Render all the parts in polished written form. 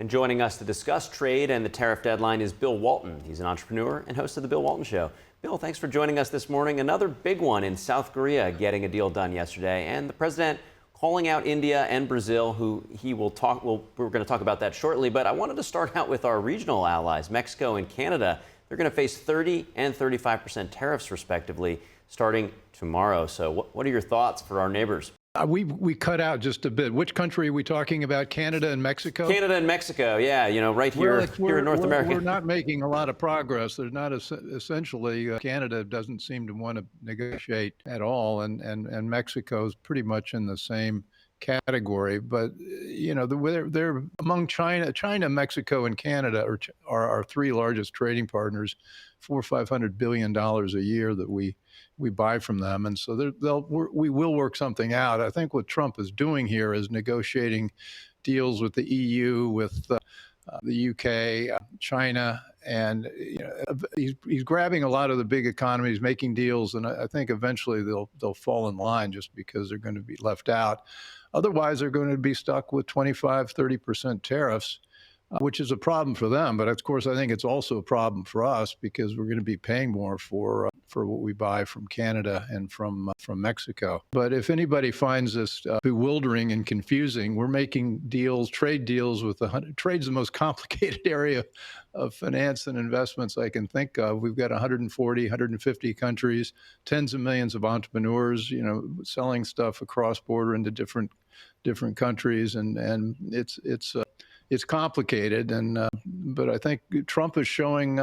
And joining us to discuss trade and the tariff deadline is Bill Walton. He's an entrepreneur and host of The Bill Walton Show. Bill, thanks for joining us this morning. Another big one in South Korea getting a deal done yesterday, and the president calling out India and Brazil, who he will talk. Well, we're going to talk about that shortly, but I wanted to start out with our regional allies, Mexico and Canada. They're going to face 30 and 35% tariffs, respectively, starting tomorrow. So what are your thoughts for our neighbors? We cut out just a bit. Which country are we talking about? Canada and Mexico? Canada and Mexico, yeah, right here, here in North America. We're not making a lot of progress. There's not essentially Canada doesn't seem to want to negotiate at all, and Mexico is pretty much in the same category. But they're among China, Mexico, and Canada are our three largest trading partners, $400-500 billion a year that we buy from them, and so we will work something out. I think what Trump is doing here is negotiating deals with the EU, with the UK, China, and he's grabbing a lot of the big economies, making deals, and I think eventually they'll fall in line just because they're going to be left out. Otherwise, they're going to be stuck with 25-30% tariffs, which is a problem for them. But of course, I think it's also a problem for us because we're going to be paying more for what we buy from Canada and from Mexico. But if anybody finds this bewildering and confusing, we're making trade deals with trade's the most complicated area of finance and investments I can think of. We've got 150 countries, tens of millions of entrepreneurs, selling stuff across border into different countries, and it's complicated, but I think Trump is showing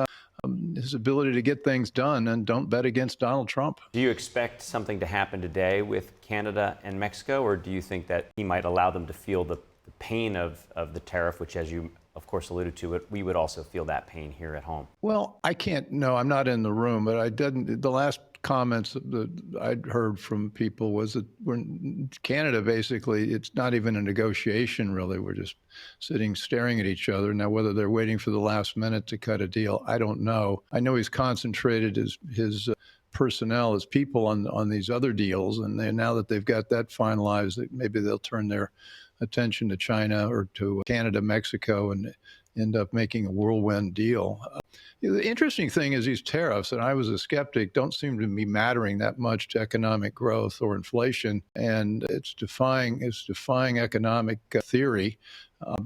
his ability to get things done, and don't bet against Donald Trump. Do you expect something to happen today with Canada and Mexico, or do you think that he might allow them to feel the pain of the tariff, which, as you, of course, alluded to, we would also feel that pain here at home? Well, I can't know. I'm not in the room, but the last comments that I'd heard from people was that Canada, basically, it's not even a negotiation, really. We're just sitting, staring at each other. Now, whether they're waiting for the last minute to cut a deal, I don't know. I know he's concentrated his personnel, his people on these other deals, and now that they've got that finalized, maybe they'll turn their attention to China or to Canada, Mexico, and end up making a whirlwind deal. The interesting thing is these tariffs, and I was a skeptic, don't seem to be mattering that much to economic growth or inflation, and it's defying economic theory.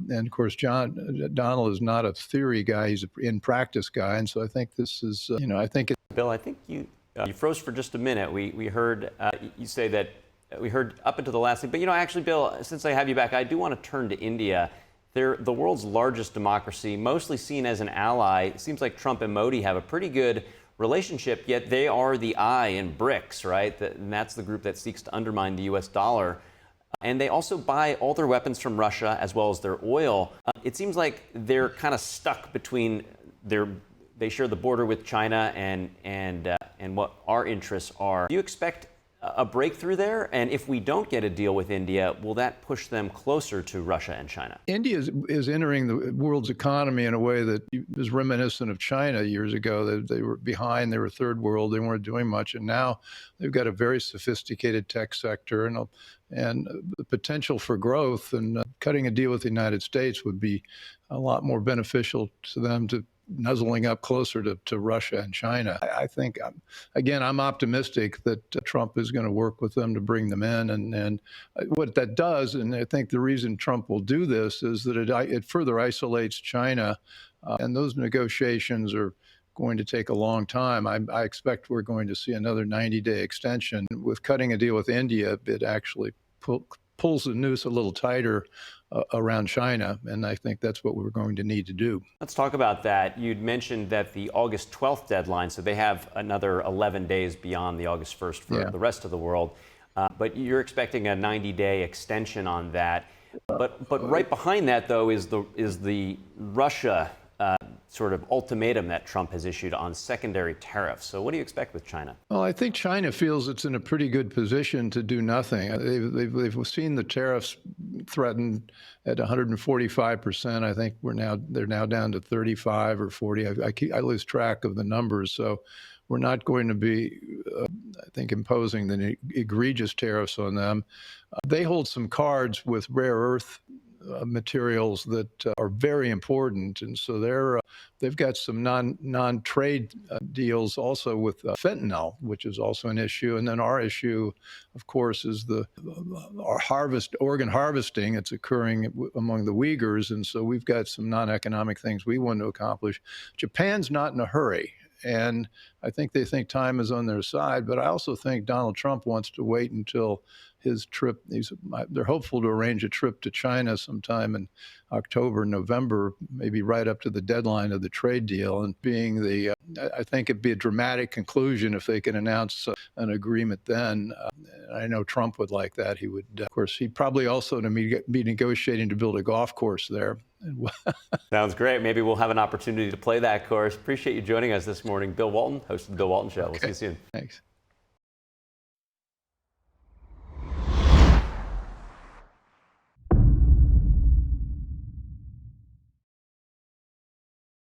And of course, Donald is not a theory guy; he's an in-practice guy, and so I think this is, I think. Bill, I think you froze for just a minute. We heard you say that. We heard up until the last thing, but actually, Bill, since I have you back, I do want to turn to India. They're the world's largest democracy, mostly seen as an ally. It seems like Trump and Modi have a pretty good relationship, yet they are the eye in BRICS, right? And that's the group that seeks to undermine the U.S. dollar. And they also buy all their weapons from Russia as well as their oil. It seems like they're kind of stuck between they share the border with China and what our interests are. Do you expect a breakthrough there? And if we don't get a deal with India, will that push them closer to Russia and China? India is entering the world's economy in a way that is reminiscent of China years ago. They were behind, they were third world, they weren't doing much, and now they've got a very sophisticated tech sector and the potential for growth, and cutting a deal with the United States would be a lot more beneficial to them, to nuzzling up closer to Russia and China. I think, again, I'm optimistic that Trump is going to work with them to bring them in. And what that does, and I think the reason Trump will do this, is that it further isolates China. And those negotiations are going to take a long time. I expect we're going to see another 90-day extension. With cutting a deal with India, it actually pulls the noose a little tighter around China, and I think that's what we're going to need to do. Let's talk about that. You'd mentioned that the August 12th deadline, so they have another 11 days beyond the August 1st for the rest of the world, but you're expecting a 90-day extension on that. But right behind that, though, is the Russia sort of ultimatum that Trump has issued on secondary tariffs. So what do you expect with China? Well, I think China feels it's in a pretty good position to do nothing. They've seen the tariffs threatened at 145%. I think they're now down to 35 or 40. I lose track of the numbers. So we're not going to be, I think, imposing the egregious tariffs on them. They hold some cards with rare earth materials that are very important, and so they've got some non-trade deals also with fentanyl, which is also an issue. And then our issue, of course, is our organ harvesting. It's occurring among the Uyghurs, and so we've got some non-economic things we want to accomplish. Japan's not in a hurry. And I think they think time is on their side, but I also think Donald Trump wants to wait until his trip. They're hopeful to arrange a trip to China sometime in October, November, maybe right up to the deadline of the trade deal. And I think it'd be a dramatic conclusion if they can announce an agreement then. I know Trump would like that. He would, of course, he'd probably also be negotiating to build a golf course there. Sounds great. Maybe we'll have an opportunity to play that course. Appreciate you joining us this morning. Bill Walton, host of the Bill Walton Show. Okay. We'll see you soon. Thanks.